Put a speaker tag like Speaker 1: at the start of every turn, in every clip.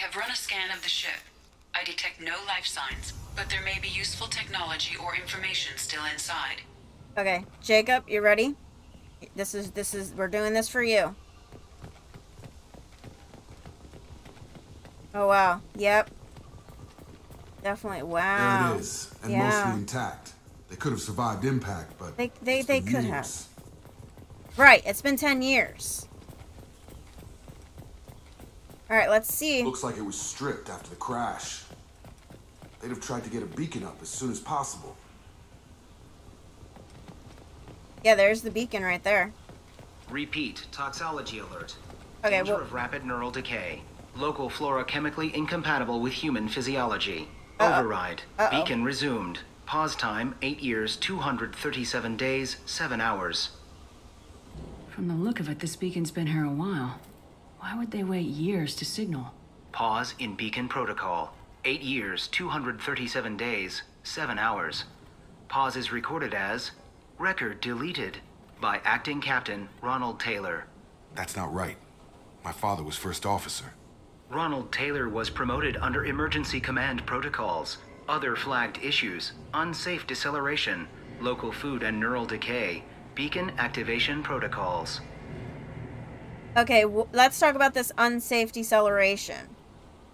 Speaker 1: I've run a scan of the ship. I detect no life signs, but there may be useful technology or information still inside.
Speaker 2: Okay, Jacob, you ready? We're doing this for you. Oh, wow. Yep. Definitely. Wow.
Speaker 3: There it is, and mostly intact. They could have survived impact, but
Speaker 2: they could have. Right, it's been 10 years. Alright, let's see.
Speaker 3: Looks like it was stripped after the crash. They'd have tried to get a beacon up as soon as possible.
Speaker 2: Yeah, there's the beacon right there.
Speaker 4: Repeat, toxology alert.
Speaker 2: Okay,
Speaker 4: Danger of rapid neural decay. Local flora chemically incompatible with human physiology. Override. Beacon resumed. Pause time, 8 years, 237 days, 7 hours.
Speaker 5: From the look of it, this beacon's been here a while. Why would they wait years to signal?
Speaker 4: Pause in beacon protocol. 8 years, 237 days, 7 hours. Pause is recorded as record deleted by Acting Captain Ronald Taylor.
Speaker 3: That's not right. My father was first officer.
Speaker 4: Ronald Taylor was promoted under emergency command protocols. Other flagged issues: unsafe deceleration, local food and neural decay, beacon activation protocols.
Speaker 2: Okay, let's talk about this unsafe deceleration.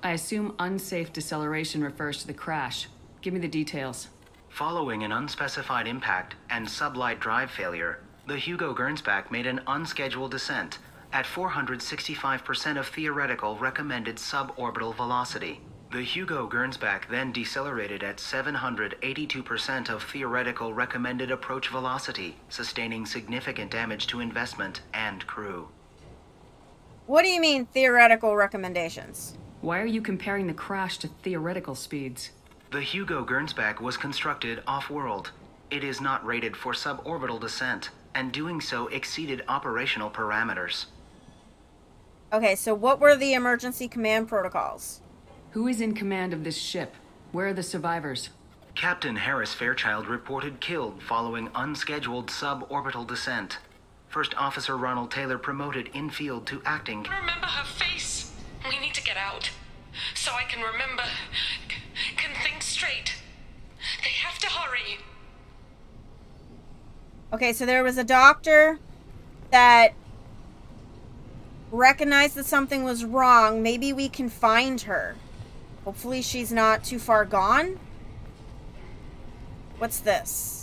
Speaker 5: I assume unsafe deceleration refers to the crash. Give me the details.
Speaker 4: Following an unspecified impact and sublight drive failure, the Hugo Gernsback made an unscheduled descent at 465% of theoretical recommended suborbital velocity. The Hugo Gernsback then decelerated at 782% of theoretical recommended approach velocity, sustaining significant damage to investment and crew.
Speaker 2: What do you mean, theoretical recommendations?
Speaker 5: Why are you comparing the crash to theoretical speeds?
Speaker 4: The Hugo Gernsback was constructed off-world. It is not rated for suborbital descent, and doing so exceeded operational parameters.
Speaker 2: Okay, so what were the emergency command protocols?
Speaker 5: Who is in command of this ship? Where are the survivors?
Speaker 4: Captain Harris Fairchild reported killed following unscheduled suborbital descent. First Officer Ronald Taylor promoted in-field to acting.
Speaker 1: Remember her face. We need to get out. So I can remember, can think straight. They have to hurry.
Speaker 2: Okay, so there was a doctor that recognized that something was wrong. Maybe we can find her. Hopefully she's not too far gone. What's this?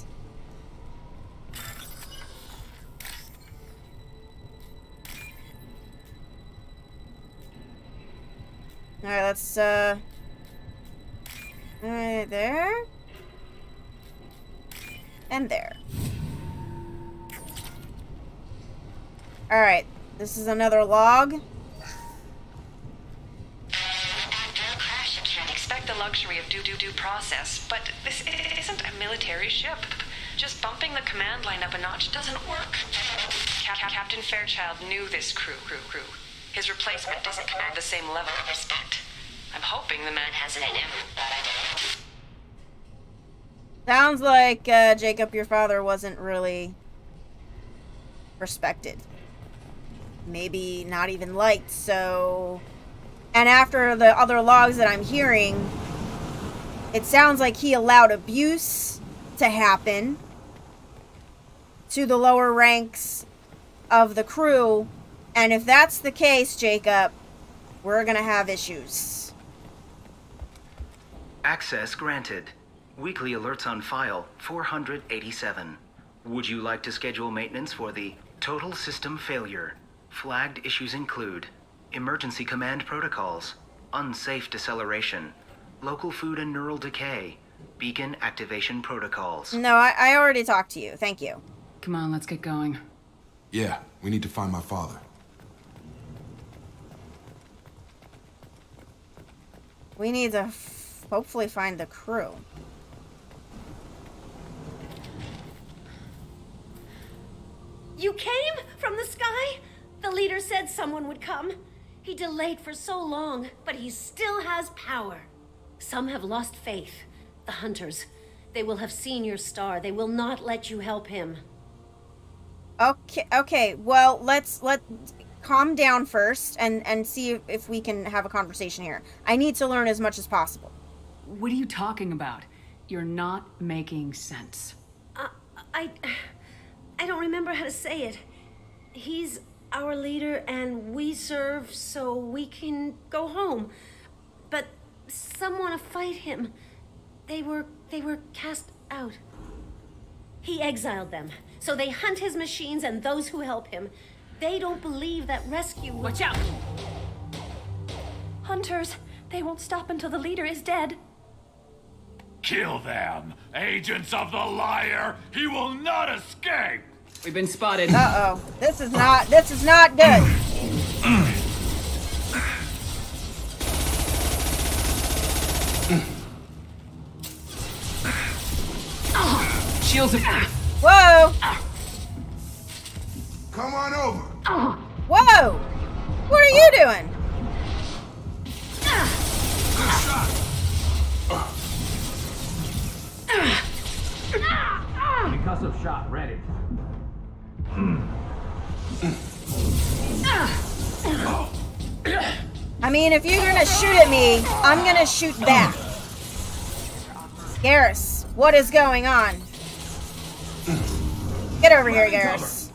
Speaker 2: Alright, let's, right there. And there. Alright, this is another log.
Speaker 1: After a crash, you can't expect the luxury of due process, but this isn't a military ship. Just bumping the command line up a notch doesn't work. Captain Fairchild knew this crew. His replacement doesn't command the same level of respect. I'm hoping the man has it in him.
Speaker 2: Sounds like, Jacob, your father wasn't really respected. Maybe not even liked, so... And after the other logs that I'm hearing, it sounds like he allowed abuse to happen to the lower ranks of the crew. And if that's the case, Jacob, we're gonna have issues.
Speaker 4: Access granted. Weekly alerts on file, 487. Would you like to schedule maintenance for the total system failure? Flagged issues include emergency command protocols, unsafe deceleration, local food and neural decay, beacon activation protocols.
Speaker 2: No, I already talked to you. Thank you.
Speaker 5: Come on, let's get going.
Speaker 3: Yeah, we need to find my father.
Speaker 2: We need to hopefully find the crew.
Speaker 6: You came from the sky? The leader said someone would come. He delayed for so long, but he still has power. Some have lost faith. The hunters. They will have seen your star. They will not let you help him.
Speaker 2: Okay, well, calm down first and see if we can have a conversation here. I need to learn as much as possible.
Speaker 5: What are you talking about? You're not making sense.
Speaker 6: I don't remember how to say it. He's our leader and we serve so we can go home. But some want to fight him. They were cast out. He exiled them, so they hunt his machines and those who help him. They don't believe that rescue...
Speaker 5: Watch out!
Speaker 1: Hunters, they won't stop until the leader is dead.
Speaker 7: Kill them! Agents of the liar! He will not escape!
Speaker 5: We've been spotted.
Speaker 2: Uh-oh. This is not good.
Speaker 5: Shields are...
Speaker 2: Whoa!
Speaker 3: Come on over.
Speaker 2: Whoa! What are you doing?
Speaker 3: Good shot.
Speaker 7: Concussive shot ready.
Speaker 2: I mean, if you're gonna shoot at me, I'm gonna shoot back. Garrus, what is going on? Get over here, Garrus.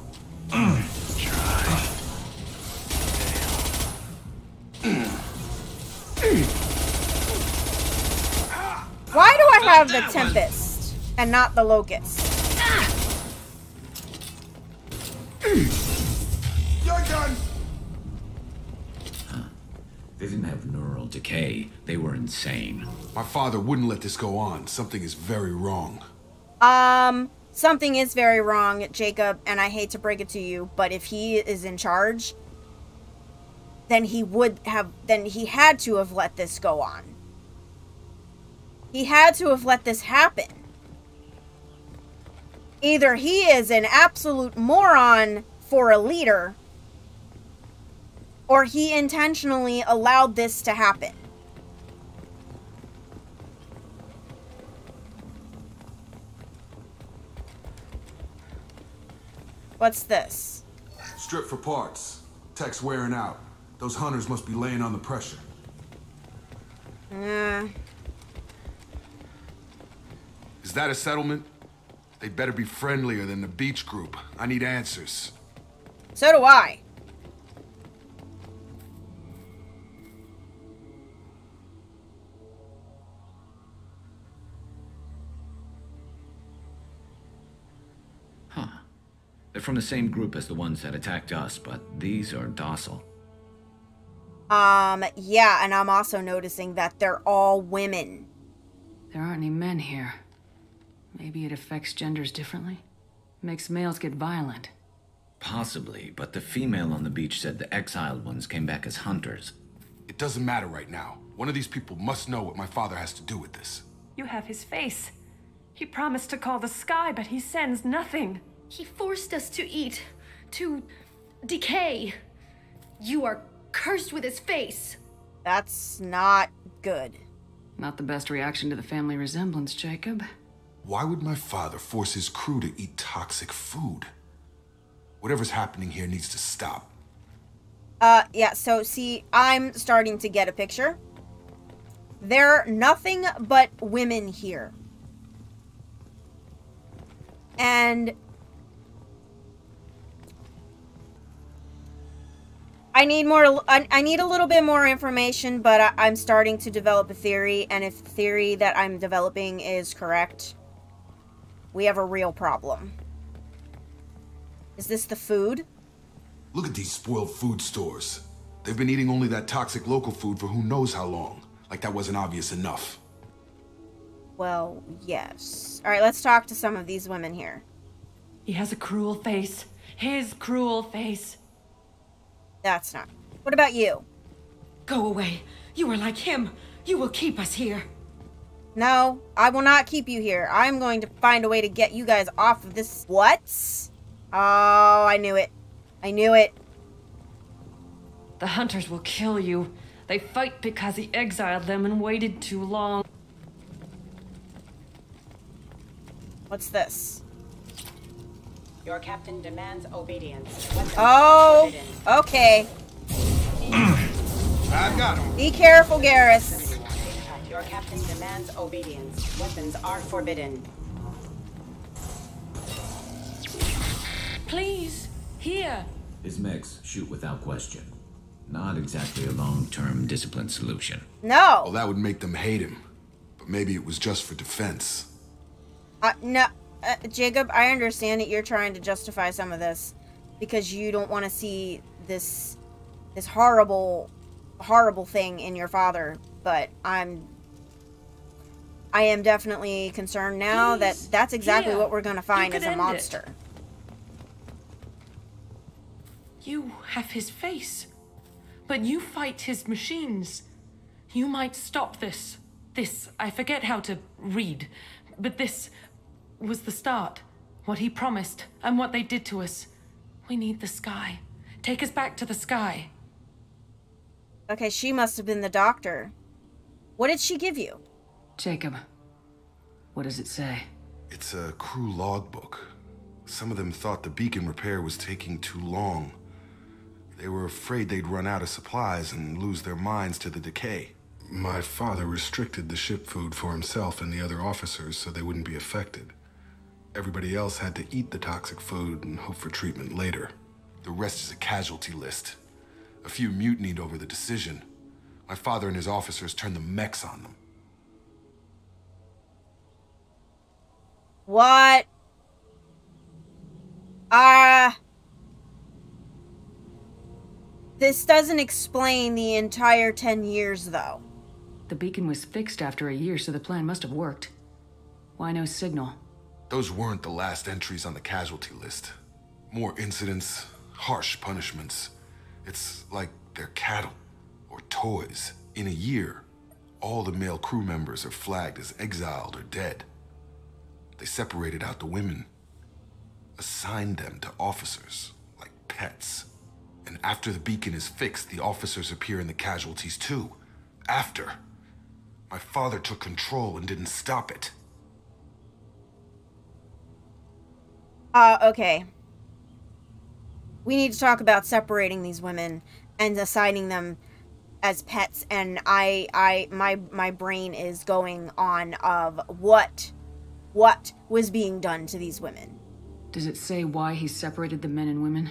Speaker 2: Why do I have the Tempest and not the Locust?
Speaker 3: You're done.
Speaker 8: They didn't have neural decay. They were insane.
Speaker 3: My father wouldn't let this go on. Something is very wrong.
Speaker 2: Something is very wrong, Jacob, and I hate to break it to you, but if he is in charge, then he had to have let this go on. He had to have let this happen. Either he is an absolute moron for a leader, or he intentionally allowed this to happen. What's this?
Speaker 3: Strip for parts. Tech's wearing out. Those hunters must be laying on the pressure. Is that a settlement? They'd better be friendlier than the beach group. I need answers.
Speaker 2: So do I.
Speaker 8: They're from the same group as the ones that attacked us, but these are docile.
Speaker 2: Yeah, and I'm also noticing that they're all women.
Speaker 5: There aren't any men here. Maybe it affects genders differently? Makes males get violent.
Speaker 8: Possibly, but the female on the beach said the exiled ones came back as hunters.
Speaker 3: It doesn't matter right now. One of these people must know what my father has to do with this.
Speaker 1: You have his face. He promised to call the sky, but he sends nothing.
Speaker 6: He forced us to eat, to decay. You are cursed with his face.
Speaker 2: That's not good.
Speaker 5: Not the best reaction to the family resemblance, Jacob.
Speaker 3: Why would my father force his crew to eat toxic food? Whatever's happening here needs to stop.
Speaker 2: Yeah, so see, I'm starting to get a picture. There are nothing but women here. And I need a little bit more information, but I'm starting to develop a theory, and if the theory that I'm developing is correct, we have a real problem. Is this the food?
Speaker 3: Look at these spoiled food stores. They've been eating only that toxic local food for who knows how long. Like that wasn't obvious enough.
Speaker 2: Well, yes. Alright, let's talk to some of these women here.
Speaker 1: He has a cruel face. His cruel face.
Speaker 2: That's not. What about you?
Speaker 9: Go away. You are like him. You will keep us here.
Speaker 2: No, I will not keep you here. I'm going to find a way to get you guys off of this. What? Oh, I knew it. I knew it.
Speaker 1: The hunters will kill you. They fight because he exiled them and waited too long.
Speaker 2: What's this?
Speaker 10: Your captain demands obedience.
Speaker 2: Oh, okay.
Speaker 3: I've got him.
Speaker 2: Be careful, Garrus.
Speaker 10: Your captain demands obedience. Weapons are forbidden.
Speaker 5: Please, here.
Speaker 8: His mechs shoot without question. Not exactly a long-term discipline solution.
Speaker 2: No.
Speaker 3: Well, that would make them hate him. But maybe it was just for defense.
Speaker 2: No, Jacob, I understand that you're trying to justify some of this because you don't want to see this horrible thing in your father. But I am definitely concerned now that that's exactly what we're going to find as a monster.
Speaker 5: You have his face, but you fight his machines. You might stop this. I forget how to read, but this was the start. What he promised, and what they did to us. We need the sky. Take us back to the sky.
Speaker 2: Okay, she must have been the doctor. What did she give you?
Speaker 5: Jacob, what does it say?
Speaker 3: It's a crew logbook. Some of them thought the beacon repair was taking too long. They were afraid they'd run out of supplies and lose their minds to the decay. My father restricted the ship food for himself and the other officers so they wouldn't be affected. Everybody else had to eat the toxic food and hope for treatment later. The rest is a casualty list. A few mutinied over the decision. My father and his officers turned the mechs on them.
Speaker 2: What? This doesn't explain the entire 10 years, though.
Speaker 5: The beacon was fixed after a year, so the plan must have worked. Why no signal?
Speaker 3: Those weren't the last entries on the casualty list. More incidents, harsh punishments. It's like they're cattle or toys. In a year, all the male crew members are flagged as exiled or dead. They separated out the women, assigned them to officers, like pets. And after the beacon is fixed, the officers appear in the casualties too. After. My father took control and didn't stop it.
Speaker 2: Okay. We need to talk about separating these women and assigning them as pets, and my brain is going on of what was being done to these women.
Speaker 5: Does it say why he separated the men and women?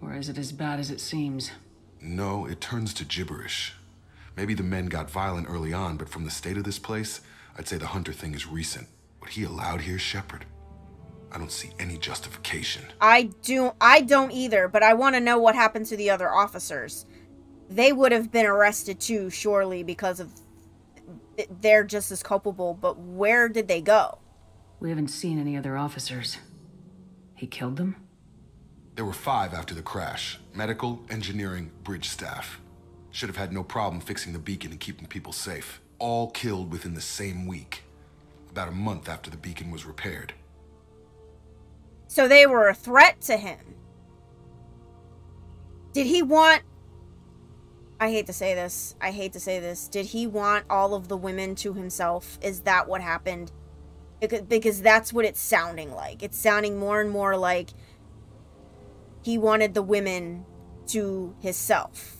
Speaker 5: Or is it as bad as it seems?
Speaker 3: No, it turns to gibberish. Maybe the men got violent early on, but from the state of this place, I'd say the Hunter thing is recent. What he allowed here, Shepard, I don't see any justification. I don't either, but I want to know what happened to the other officers. They would have been arrested too, surely, because of they're just as culpable, but where did they go?
Speaker 5: We haven't seen any other officers. He killed them?
Speaker 3: There were 5 after the crash. Medical, engineering, bridge staff. Should have had no problem fixing the beacon and keeping people safe. All killed within the same week. About a month after the beacon was repaired.
Speaker 2: So they were a threat to him. Did he want... I hate to say this. Did he want all of the women to himself? Is that what happened? Because that's what it's sounding like. It's sounding more and more like he wanted the women to himself.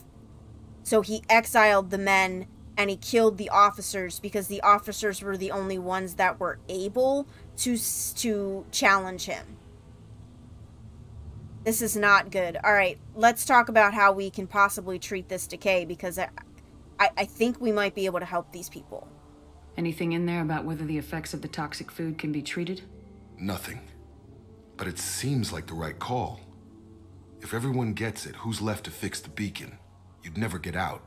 Speaker 2: So he exiled the men and he killed the officers because the officers were the only ones that were able to challenge him. This is not good. Alright, let's talk about how we can possibly treat this decay, because I think we might be able to help these people.
Speaker 5: Anything in there about whether the effects of the toxic food can be treated?
Speaker 3: Nothing. But it seems like the right call. If everyone gets it, who's left to fix the beacon? You'd never get out.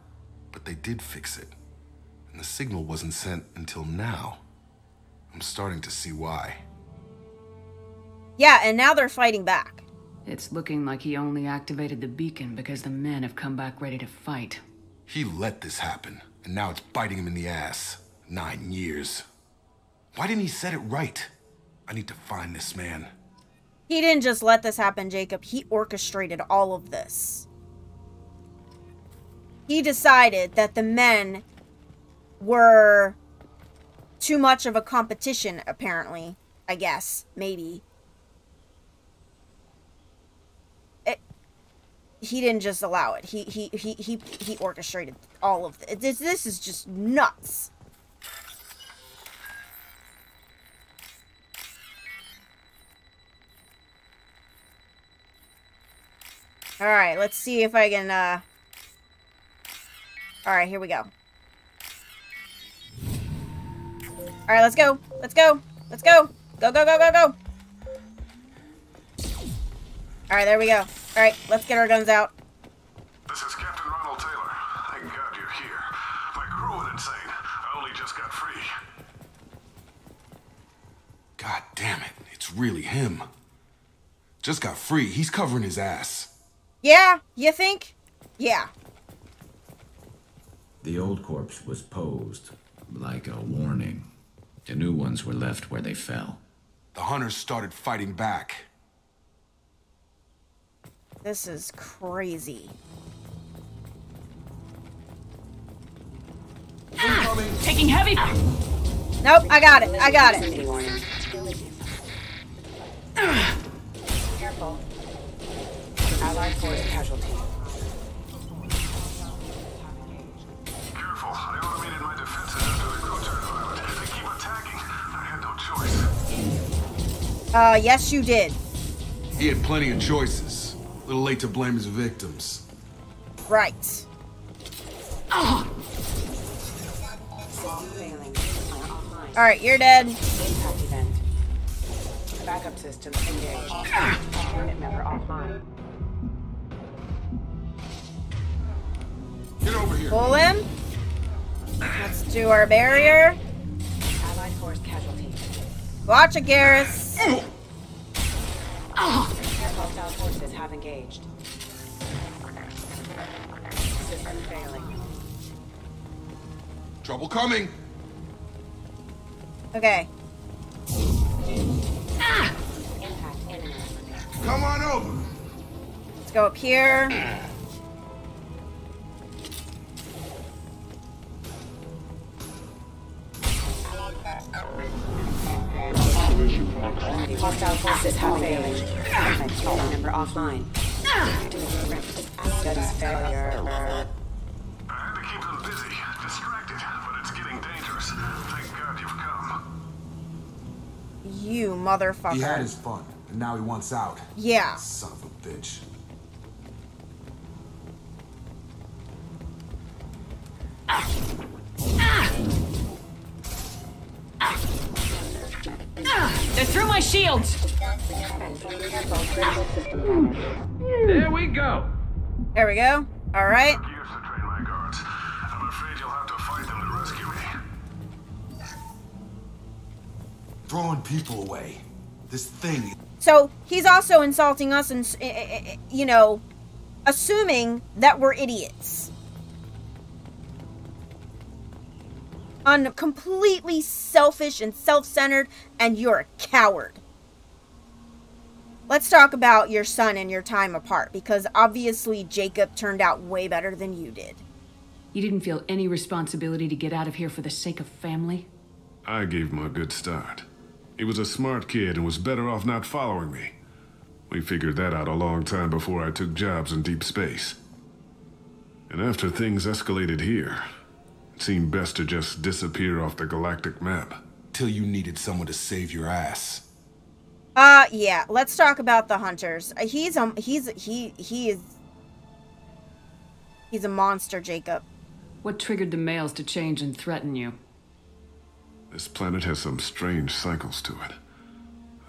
Speaker 3: But they did fix it. And the signal wasn't sent until now. I'm starting to see why.
Speaker 2: Yeah, and now they're fighting back.
Speaker 5: It's looking like he only activated the beacon because the men have come back ready to fight.
Speaker 3: He let this happen, and now it's biting him in the ass. 9 years. Why didn't he set it right? I need to find this man.
Speaker 2: He didn't just let this happen, Jacob. He orchestrated all of this. He decided that the men were too much of a competition, apparently. I guess. Maybe. he didn't just allow it. He orchestrated all of this. This is just nuts. All right, let's see if I can. All right, here we go. All right, let's go. Let's go. Let's go. Go, go, go, go, go. All right, there we go. All right, let's get our guns out.
Speaker 3: This is Captain Ronald Taylor. Thank God you're here. My crew went insane. I only just got free. God damn it. It's really him. Just got free. He's covering his ass.
Speaker 2: Yeah, you think? Yeah.
Speaker 8: The old corpse was posed like a warning. The new ones were left where they fell.
Speaker 3: The hunters started fighting back.
Speaker 2: This is crazy.
Speaker 5: Taking heavy.
Speaker 2: Nope, I got it. I got it.
Speaker 10: Careful. Allied force casualty.
Speaker 3: Careful. I automated my defenses after the crew turned violent. They keep attacking. I had no choice.
Speaker 2: Yes you did.
Speaker 3: He had plenty of choices. A little late to blame his victims.
Speaker 2: Right.
Speaker 10: System failing. Offline.
Speaker 2: Alright, you're dead.
Speaker 10: Impact event. Backup systems engaged. Unit member offline.
Speaker 3: Get over here.
Speaker 2: Pull him. Let's do our barrier.
Speaker 10: Allied force casualty.
Speaker 2: Watch it, Garrus.
Speaker 10: Hostile forces have engaged. System failing.
Speaker 3: Trouble coming.
Speaker 2: Okay.
Speaker 10: Impact imminent.
Speaker 3: Come on over.
Speaker 2: Let's go up here.
Speaker 10: Hostile forces have engaged. Unit member offline. Status failure.
Speaker 3: I had to keep them busy, distracted, but it's getting dangerous. Thank God you've come.
Speaker 2: You motherfucker.
Speaker 3: He had his fun, and now he wants out.
Speaker 2: Yeah.
Speaker 3: Son of a bitch.
Speaker 5: They're through my shields.
Speaker 7: There we go.
Speaker 2: There we go. All right.
Speaker 3: Years to train my guards. I'm afraid you'll have to fight them to rescue me. Throwing people away. This thing.
Speaker 2: So he's also insulting us and, you know, assuming that we're idiots. Completely selfish and self-centered, and you're a coward. Let's talk about your son and your time apart, because obviously Jacob turned out way better than you did.
Speaker 11: You didn't feel any responsibility to get out of here for the sake of family?
Speaker 12: I gave him a good start. He was a smart kid and was better off not following me. We figured that out a long time before I took jobs in deep space. And after things escalated here, it seemed best to just disappear off the galactic map.
Speaker 3: Till you needed someone to save your ass.
Speaker 2: Yeah, let's talk about the hunters. He's a monster, Jacob.
Speaker 11: What triggered the males to change and threaten you?
Speaker 12: This planet has some strange cycles to it.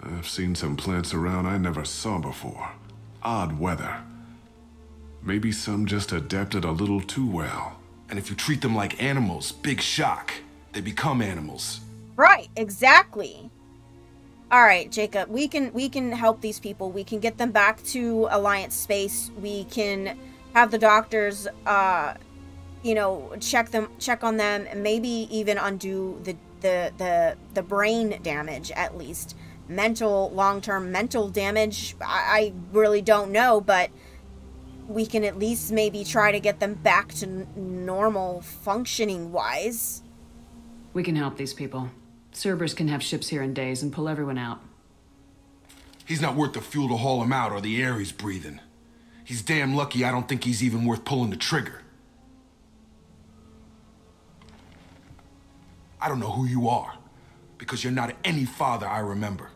Speaker 12: I've seen some plants around I never saw before. Odd weather. Maybe some just adapted a little too well.
Speaker 3: And if you treat them like animals, big shock. They become animals.
Speaker 2: Right, exactly. All right, Jacob, we can help these people. We can get them back to Alliance space. We can have the doctors, you know, check on them, and maybe even undo the brain damage at least. Long-term mental damage, I really don't know, but we can at least maybe try to get them back to normal functioning-wise.
Speaker 11: We can help these people. Cerberus can have ships here in days and pull everyone out.
Speaker 3: He's not worth the fuel to haul him out or the air he's breathing. He's damn lucky I don't think he's even worth pulling the trigger. I don't know who you are, because you're not any father I remember.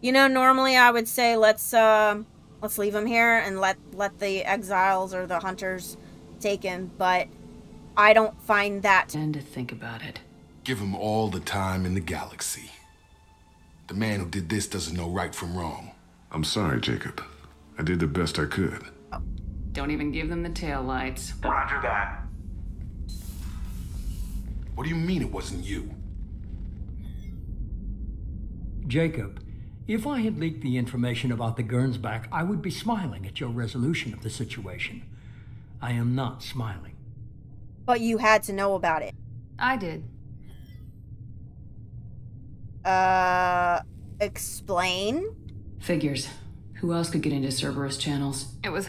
Speaker 2: You know, normally I would say let's leave him here and let the exiles or the hunters take him, but I don't find that.
Speaker 11: And to think about it.
Speaker 3: Give him all the time in the galaxy. The man who did this doesn't know right from wrong.
Speaker 12: I'm sorry, Jacob. I did the best I could.
Speaker 11: Don't even give them the taillights.
Speaker 7: Roger that.
Speaker 3: What do you mean it wasn't you?
Speaker 13: Jacob, if I had leaked the information about the Gernsback, I would be smiling at your resolution of the situation. I am not smiling.
Speaker 2: But you had to know about it.
Speaker 11: I did.
Speaker 2: Explain?
Speaker 11: Figures. Who else could get into Cerberus channels? It was